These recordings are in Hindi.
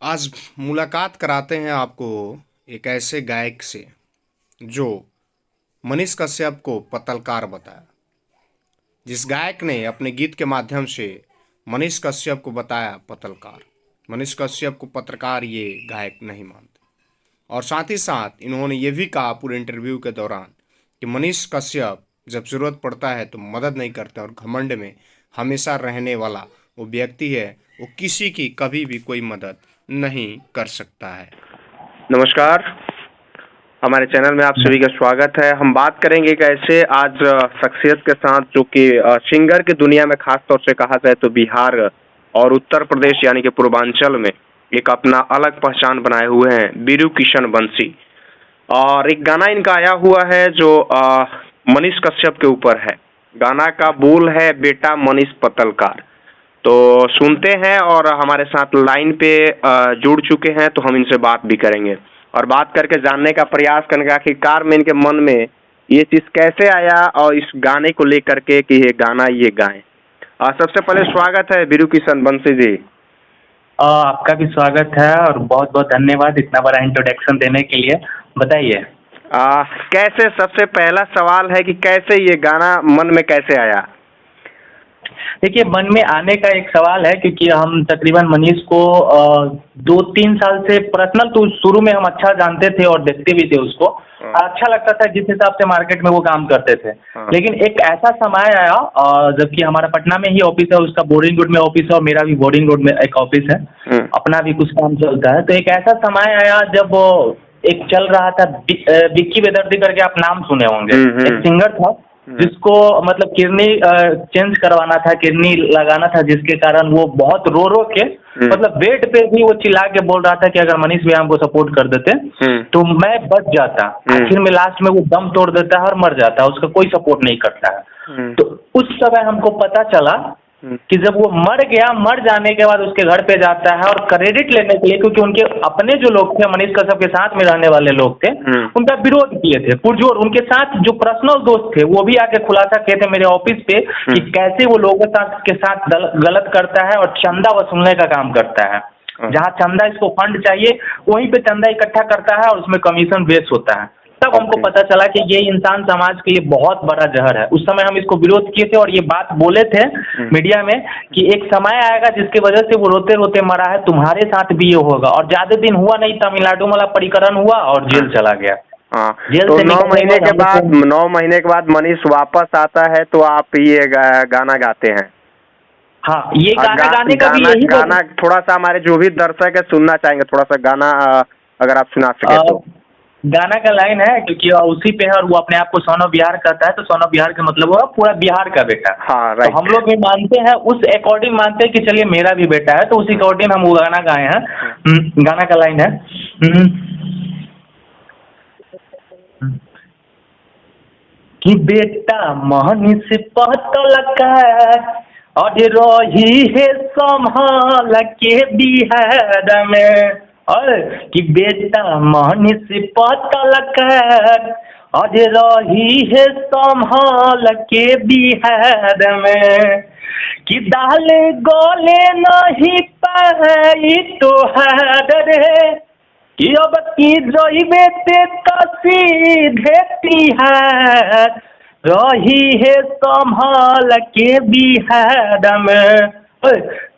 आज मुलाकात कराते हैं आपको एक ऐसे गायक से जो मनीष कश्यप को पत्रकार बताया। जिस गायक ने अपने गीत के माध्यम से मनीष कश्यप को बताया पत्रकार, मनीष कश्यप को पत्रकार ये गायक नहीं मानते। और साथ ही साथ इन्होंने ये भी कहा पूरे इंटरव्यू के दौरान कि मनीष कश्यप जब ज़रूरत पड़ता है तो मदद नहीं करते और घमंड में हमेशा रहने वाला वो व्यक्ति है, वो किसी की कभी भी कोई मदद नहीं कर सकता है। नमस्कार, हमारे चैनल में आप सभी का स्वागत है। हम बात करेंगे एक ऐसे आज शख्सियत के साथ जो कि सिंगर की दुनिया में खास तौर से कहा जाए तो बिहार और उत्तर प्रदेश यानी कि पूर्वांचल में एक अपना अलग पहचान बनाए हुए हैं, बीरू किशन बंसी। और एक गाना इनका आया हुआ है जो मनीष कश्यप के ऊपर है। गाना का बोल है बेटा मनीष पत्रकार। तो सुनते हैं और हमारे साथ लाइन पे जुड़ चुके हैं, तो हम इनसे बात भी करेंगे और बात करके जानने का प्रयास करेंगे आखिरकार में इनके मन में ये चीज़ कैसे आया और इस गाने को लेकर के कि ये गाना ये गाएं। सबसे पहले स्वागत है बीरू किशन बंसी जी। आपका भी स्वागत है और बहुत बहुत धन्यवाद इतना बड़ा इंट्रोडक्शन देने के लिए। बताइए कैसे, सबसे पहला सवाल है कि कैसे ये गाना मन में कैसे आया? देखिए, मन में आने का एक सवाल है क्योंकि हम तकरीबन मनीष को 2-3 साल से पर्सनल तो शुरू में हम अच्छा जानते थे और देखते भी थे उसको। अच्छा लगता था जिस हिसाब से मार्केट में वो काम करते थे। लेकिन एक ऐसा समय आया जबकि हमारा पटना में ही ऑफिस है, उसका बोर्डिंग रोड में ऑफिस है और मेरा भी बोर्डिंग रोड में एक ऑफिस है, अपना भी कुछ काम चलता है। तो एक ऐसा समय आया जब एक चल रहा था विक्की बेदर्दी करके, आप नाम सुने होंगे, एक सिंगर था जिसको मतलब किडनी चेंज करवाना था, किडनी लगाना था, जिसके कारण वो बहुत रो रो के मतलब बेड पे भी वो चिल्ला के बोल रहा था कि अगर मनीष भैया हमको सपोर्ट कर देते तो मैं बच जाता। आखिर में लास्ट में वो दम तोड़ देता है और मर जाता है, उसका कोई सपोर्ट नहीं करता है। तो उस समय हमको पता चला कि जब वो मर गया, मर जाने के बाद उसके घर पे जाता है और क्रेडिट लेने के लिए, क्योंकि उनके अपने जो लोग थे मनीष कश्यप के साथ में रहने वाले लोग थे, उनका विरोध किए थे पुरजोर। उनके साथ जो पर्सनल दोस्त थे वो भी आके खुलासा किए थे मेरे ऑफिस पे कि कैसे वो लोगों के साथ गलत करता है और चंदा वसूलने का काम करता है। जहाँ चंदा इसको फंड चाहिए वहीं पे चंदा इकट्ठा करता है और उसमें कमीशन बेस होता है। तब हमको पता चला कि ये इंसान समाज के लिए बहुत बड़ा जहर है। उस समय हम इसको विरोध किए थे और ये बात बोले थे मीडिया में कि एक समय आएगा जिसकी वजह से वो रोते रोते मरा है, तुम्हारे साथ भी ये होगा। और ज्यादा दिन हुआ नहीं, तमिलनाडु वाला परिकरण हुआ और जेल चला गया। जेल तो से 9 महीने के बाद मनीष वापस आता है तो आप ये गाना गाते हैं। हाँ, ये गाना गाने का भी यही गाना थोड़ा सा हमारे जो भी दर्शक है सुनना चाहेंगे, थोड़ा सा गाना अगर आप सुना सके तो। गाना का लाइन है क्योंकि उसी पे है और वो अपने आप को सोनो बिहार कहता है, तो सोनो बिहार का मतलब होगा पूरा बिहार का बेटा। हाँ, तो हम लोग भी मानते हैं, उस अकॉर्डिंग मानते हैं कि चलिए मेरा भी बेटा है, तो उसी अकॉर्डिंग हम वो गाना गाए हैं। गाना का लाइन है कि बेटा मनीष पत्रकार और रही है संभाल के बिहार में, और कि बेटा मनीष पत्रकार और रही है संभाल के बिहार में, कि दाल गोले नहीं पाई तोहार रे, कि अब की जइबे ते सीधे तिहार, रही है संभाल के बिहार में,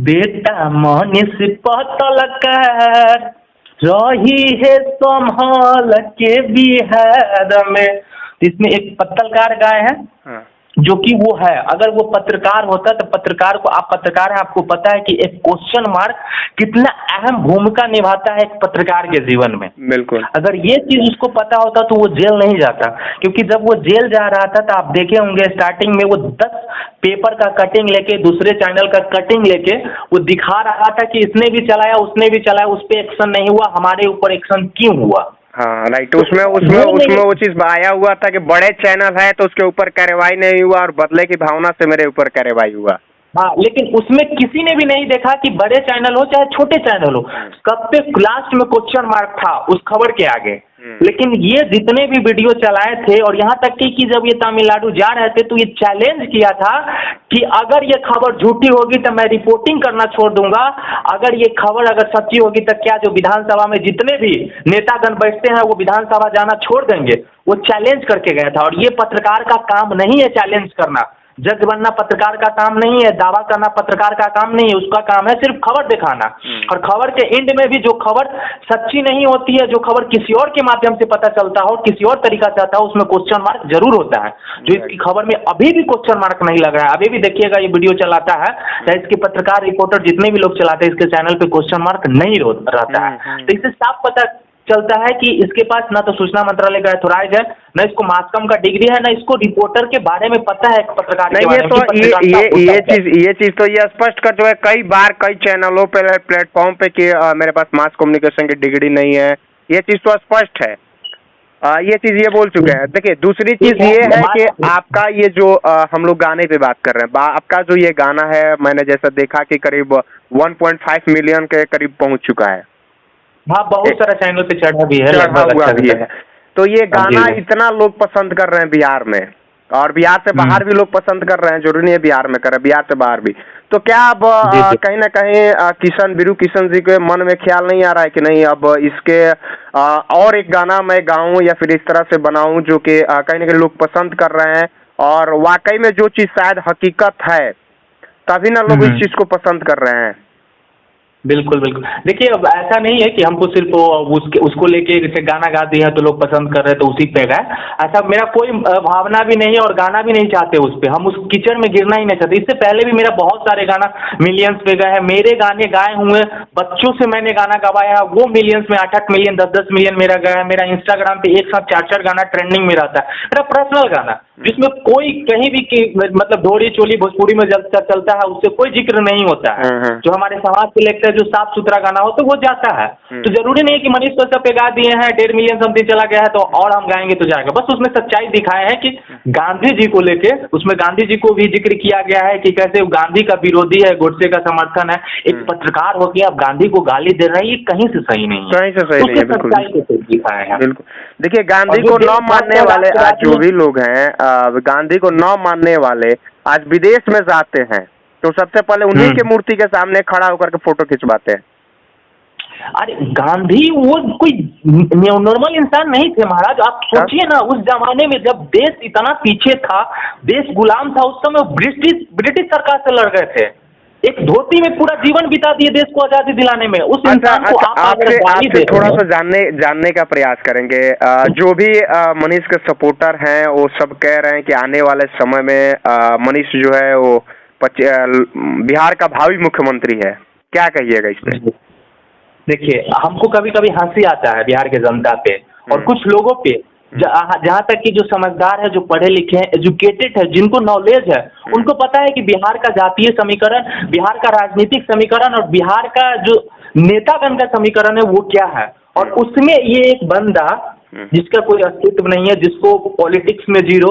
बेटा मनीष पत्रकार रही है संभाल के बिहार में। इसमें एक पत्रकार गाय है जो कि वो है, अगर वो पत्रकार होता तो पत्रकार को, आप पत्रकार हैं, आपको पता है कि एक क्वेश्चन मार्क कितना अहम भूमिका निभाता है एक पत्रकार के जीवन में। बिल्कुल, अगर ये चीज उसको पता होता तो वो जेल नहीं जाता। क्योंकि जब वो जेल जा रहा था तो आप देखे होंगे स्टार्टिंग में वो 10 पेपर का कटिंग लेके, दूसरे चैनल का कटिंग लेके वो दिखा रहा था कि इसने भी चलाया, उसने भी चलाया, उस पर एक्शन नहीं हुआ, हमारे ऊपर एक्शन क्यों हुआ। हाँ राइट, उसमें वो चीज आया हुआ था कि बड़े चैनल है तो उसके ऊपर कार्रवाई नहीं हुआ और बदले की भावना से मेरे ऊपर कार्रवाई हुआ। हाँ, लेकिन उसमें किसी ने भी नहीं देखा कि बड़े चैनल हो चाहे छोटे चैनल हो, सब पे लास्ट में क्वेश्चन मार्क था उस खबर के आगे। लेकिन ये जितने भी वीडियो चलाए थे और यहाँ तक कि जब ये तमिलनाडु जा रहे थे तो ये चैलेंज किया था कि अगर ये खबर झूठी होगी तो मैं रिपोर्टिंग करना छोड़ दूंगा, अगर ये खबर अगर सच्ची होगी तो क्या जो विधानसभा में जितने भी नेतागण बैठते हैं वो विधानसभा जाना छोड़ देंगे। वो चैलेंज करके गया था। और ये पत्रकार का काम नहीं है चैलेंज करना, जज बनना पत्रकार का काम नहीं है, दावा करना पत्रकार का काम नहीं है, उसका काम है सिर्फ खबर दिखाना। और खबर के एंड में भी जो खबर सच्ची नहीं होती है, जो खबर किसी और के माध्यम से पता चलता हो, किसी और तरीका से आता हो, उसमें क्वेश्चन मार्क जरूर होता है। जो इसकी खबर में अभी भी क्वेश्चन मार्क नहीं लग रहा है, अभी भी देखिएगा ये वीडियो चलाता है या इसके पत्रकार रिपोर्टर जितने भी लोग चलाते हैं इसके चैनल पे क्वेश्चन मार्क नहीं रहता है। तो इससे साफ पता चलता है कि इसके पास ना तो सूचना मंत्रालय का अथॉराइज है, ना इसको मास्कम का डिग्री है, ना इसको रिपोर्टर के बारे में पता है पत्रकार के बारे में। ये चीज तो ये स्पष्ट कर चुका है कई बार कई चैनलों पे प्लेटफॉर्म पे कि मेरे पास मास कम्युनिकेशन की डिग्री नहीं है। ये चीज तो स्पष्ट है, ये चीज ये बोल चुके हैं। देखिए दूसरी चीज ये है कि आपका ये जो हम लोग गाने पे बात कर रहे हैं, आपका जो ये गाना है मैंने जैसा देखा कि करीब 1.5 मिलियन के करीब पहुंच चुका है। हाँ, बहुत सारा चैनल पे चढ़ा भी है, चढ़ा हुआ भी है। तो ये गाना इतना लोग पसंद कर रहे हैं बिहार में, और बिहार से बाहर भी लोग पसंद कर रहे हैं, जरूरी नहीं है बिहार में कर रहे हैं, बिहार से बाहर भी। तो क्या अब कहीं ना कहीं बीरू किशन जी के मन में ख्याल नहीं आ रहा है कि नहीं अब इसके और एक गाना मैं गाऊं या फिर इस तरह से बनाऊं जो कि कहीं ना कहीं लोग पसंद कर रहे हैं, और वाकई में जो चीज शायद हकीकत है तभी ना लोग इस चीज को पसंद कर रहे हैं। बिल्कुल बिल्कुल। देखिए अब ऐसा नहीं है कि हमको सिर्फ उसको लेके जैसे गाना गा दिया तो लोग पसंद कर रहे हैं तो उसी पे गए, ऐसा मेरा कोई भावना भी नहीं है और गाना भी नहीं चाहते उस पे, हम उस कीचड़ में गिरना ही नहीं चाहते। इससे पहले भी मेरा बहुत सारे गाना मिलियंस पे गए हैं, मेरे गाने गाए हुए बच्चों से मैंने गाना गवाया है, वो मिलियंस में 8-8 मिलियन 10-10 मिलियन मेरा गया है। मेरा इंस्टाग्राम पे एक साथ 4-4 गाना ट्रेंडिंग में रहता है, मेरा पर्सनल गाना जिसमें कोई कहीं भी मतलब ढोरी चोली भोजपुरी में चलता है उससे कोई जिक्र नहीं होता है। जो हमारे समाज के लेकर जो साफ सुथरा गाना हो तो वो जाता है। तो जरूरी नहीं है कि मनीष कश्यप पे गा दिए हैं 1.5 मिलियन समथिंग चला गया है तो और हम गाएंगे तो जाएगा। बस उसमें सच्चाई दिखाए हैं कि गांधी जी को लेके उसमें गांधी जी को भी जिक्र किया गया है कि कैसे वो गांधी का विरोधी है, गोडसे का समर्थन है। एक पत्रकार होकर आप गांधी को गाली दे रहे हैं, ये कहीं से सही नहीं है, कहीं से सही नहीं है। बिल्कुल दिखाया है। बिल्कुल। देखिए गांधी को न मानने वाले आज जो भी लोग हैं, गांधी को न मानने वाले आज विदेश में जाते हैं तो सबसे पहले उन्हीं के मूर्ति के सामने खड़ा होकर के फोटो खिंचवाते हैं। अरे गांधी वो कोई नॉर्मल इंसान नहीं थे महाराज, आप सोचिए ना उस जमाने में जब देश इतना पीछे था, देश गुलाम था, उस समय ब्रिटिश सरकार से लड़ गए थे, एक धोती में पूरा जीवन बिता दिए देश को आजादी दिलाने में। उस इंसान को आपसे थोड़ा सा जानने का प्रयास करेंगे। जो भी मनीष के सपोर्टर हैं वो सब कह रहे हैं कि आने वाले समय में मनीष जो है वो बिहार का भावी मुख्यमंत्री है, क्या कहिएगा इस पे? देखिए हमको कभी कभी हंसी आता है बिहार के जनता पे और कुछ लोगों पे, जहाँ तक कि जो समझदार है, जो पढ़े लिखे हैं, एजुकेटेड है, जिनको नॉलेज है, उनको पता है कि बिहार का जातीय समीकरण, बिहार का राजनीतिक समीकरण और बिहार का जो नेतागण का समीकरण है वो क्या है। और उसमें ये एक बंदा जिसका कोई अस्तित्व नहीं है, जिसको पॉलिटिक्स में जीरो,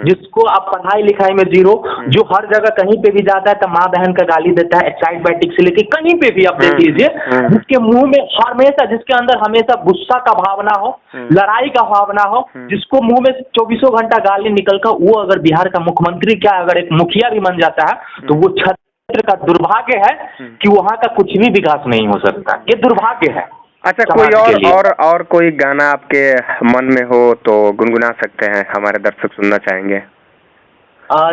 जिसको आप पढ़ाई लिखाई में जीरो, जो हर जगह कहीं पे भी जाता है तो माँ बहन का गाली देता है, एक्साइड बैटिक से लेके कहीं पे भी आप देख लीजिए, जिसके मुंह में हमेशा, जिसके अंदर हमेशा गुस्सा का भावना हो, लड़ाई का भावना हो, जिसको मुंह में 24 घंटा गाली निकल कर, वो अगर बिहार का मुख्यमंत्री क्या अगर एक मुखिया भी बन जाता है तो वो क्षेत्र का दुर्भाग्य है कि वहाँ का कुछ भी विकास नहीं हो सकता, ये दुर्भाग्य है। अच्छा, कोई और कोई गाना आपके मन में हो तो गुनगुना सकते हैं, हमारे दर्शक सुनना चाहेंगे।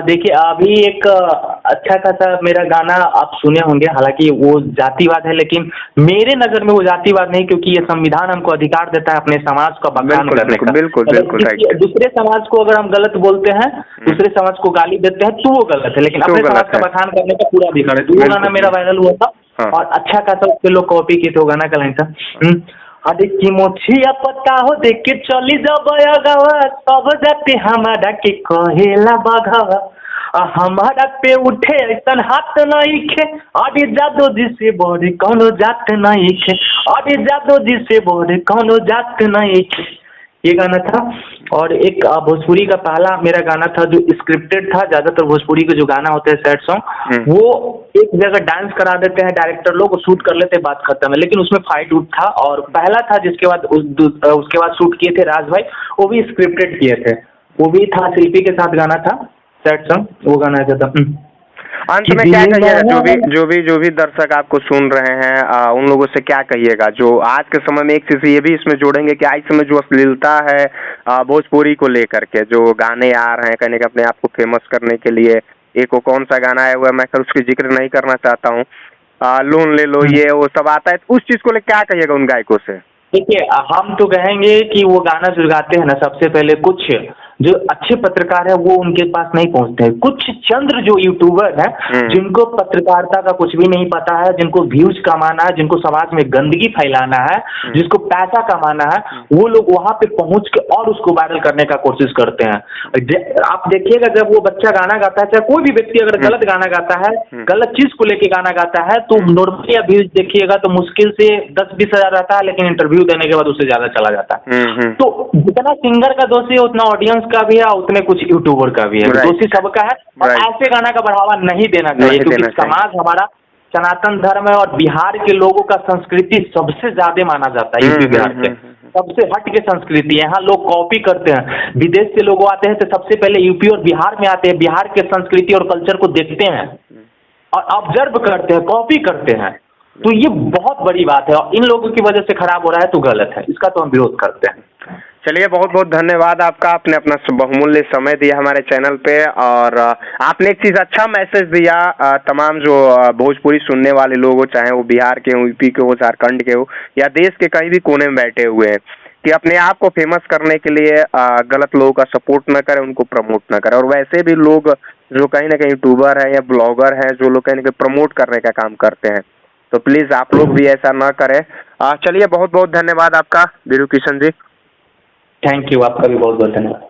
देखिए अभी एक अच्छा खासा मेरा गाना आप सुने होंगे, हालांकि वो जातिवाद है लेकिन मेरे नज़र में वो जातिवाद नहीं, क्योंकि ये संविधान हमको अधिकार देता है अपने समाज का बखान करने का। बिल्कुल बिल्कुल। दूसरे समाज को अगर हम गलत बोलते हैं, दूसरे समाज को गाली देते हैं तो वो गलत है, लेकिन अपने समाज का बखान करने का पूरा अधिकार है। तो वो गाना मेरा वायरल हुआ था और अच्छा खासा उसके लोग कॉपी किए थे। वो गाना का लाइन था, अरे की मोछिया पता हो देख के चली जब गवा, सब जाते हमारा के कहेला बघवा, हमारा पे उठे ऐसा हाथ नहीं खे, अरे जादो जी से बड़े कौनो जात नहीं खे, अरे जादो जी से बड़े कौनो जात नहीं खे, ये गाना था। और एक भोजपुरी का पहला मेरा गाना था जो स्क्रिप्टेड था। ज्यादातर भोजपुरी के जो गाना होते हैं सैड सॉन्ग, वो एक जगह डांस करा देते हैं डायरेक्टर लोग, शूट कर लेते हैं, बात खत्म है। लेकिन उसमें फाइट उठ था और पहला था, जिसके बाद उसके बाद शूट किए थे राज भाई, वो भी स्क्रिप्टेड किए थे, वो भी था, शिल्पी के साथ गाना था सैड सॉन्ग, वो गाना ऐसा था। अंत में क्या कहिएगा जो भी दर्शक आपको सुन रहे हैं, उन लोगों से क्या कहिएगा जो आज के समय में, एक चीज ये भी इसमें जोड़ेंगे कि आज समय जो अश्लीलता है भोजपुरी को लेकर के, जो गाने आ रहे हैं कहने के अपने आप को फेमस करने के लिए, एक वो कौन सा गाना आया हुआ है, मैं खैर उसकी जिक्र नहीं करना चाहता हूँ, लोन ले लो, ये वो सब आता है, उस चीज को लेकर क्या कहिएगा उन गायकों से? देखिए, हम तो कहेंगे कि वो गाना जो गाते हैं ना, सबसे पहले कुछ जो अच्छे पत्रकार है वो उनके पास नहीं पहुंचते हैं। कुछ चंद्र जो यूट्यूबर हैं जिनको पत्रकारिता का कुछ भी नहीं पता है, जिनको व्यूज कमाना है, जिनको समाज में गंदगी फैलाना है, जिसको पैसा कमाना है, वो लोग वहां पे पहुंच के और उसको वायरल करने का कोशिश करते हैं। आप देखिएगा, जब वो बच्चा गाना गाता है, चाहे कोई भी व्यक्ति अगर गलत गाना गाता है, गलत चीज को लेके गाना गाता है, तो नॉर्मली व्यूज देखिएगा तो मुश्किल से 10-20 हजार रहता है, लेकिन इंटरव्यू देने के बाद उससे ज्यादा चला जाता है। तो जितना सिंगर का दोषी है उतना ऑडियंस का भी है, उतने कुछ यूट्यूबर का भी है, दोषी सबका है। और ऐसे गाना का बढ़ावा नहीं देना चाहिए, क्योंकि समाज हमारा सनातन धर्म है और बिहार के लोगों का संस्कृति सबसे ज्यादा माना जाता है। यूपी बिहार के सबसे हट के संस्कृति, यहाँ लोग कॉपी करते हैं। विदेश से लोग आते हैं तो सबसे पहले यूपी और बिहार में आते हैं, बिहार के संस्कृति और कल्चर को देखते हैं और ऑब्जर्व करते हैं, कॉपी करते हैं। तो ये बहुत बड़ी बात है और इन लोगों की वजह से खराब हो रहा है, तो गलत है, इसका तो हम विरोध करते हैं। चलिए, बहुत बहुत धन्यवाद आपका, आपने अपना बहुमूल्य समय दिया हमारे चैनल पे, और आपने एक चीज अच्छा मैसेज दिया तमाम जो भोजपुरी सुनने वाले लोग हो, चाहे वो बिहार के हो, यूपी के हो, झारखंड के हो, या देश के कहीं भी कोने में बैठे हुए हैं, कि अपने आप को फेमस करने के लिए गलत लोगों का सपोर्ट न करें, उनको प्रमोट न करें। और वैसे भी लोग जो कहीं ना कहीं यूट्यूबर है या ब्लॉगर है, जो लोग कहीं ना कहीं प्रमोट करने का काम करते हैं, तो प्लीज आप लोग भी ऐसा न करें। चलिए, बहुत बहुत धन्यवाद आपका वीरू किशन जी। थैंक यू, आपका भी बहुत बहुत धन्यवाद।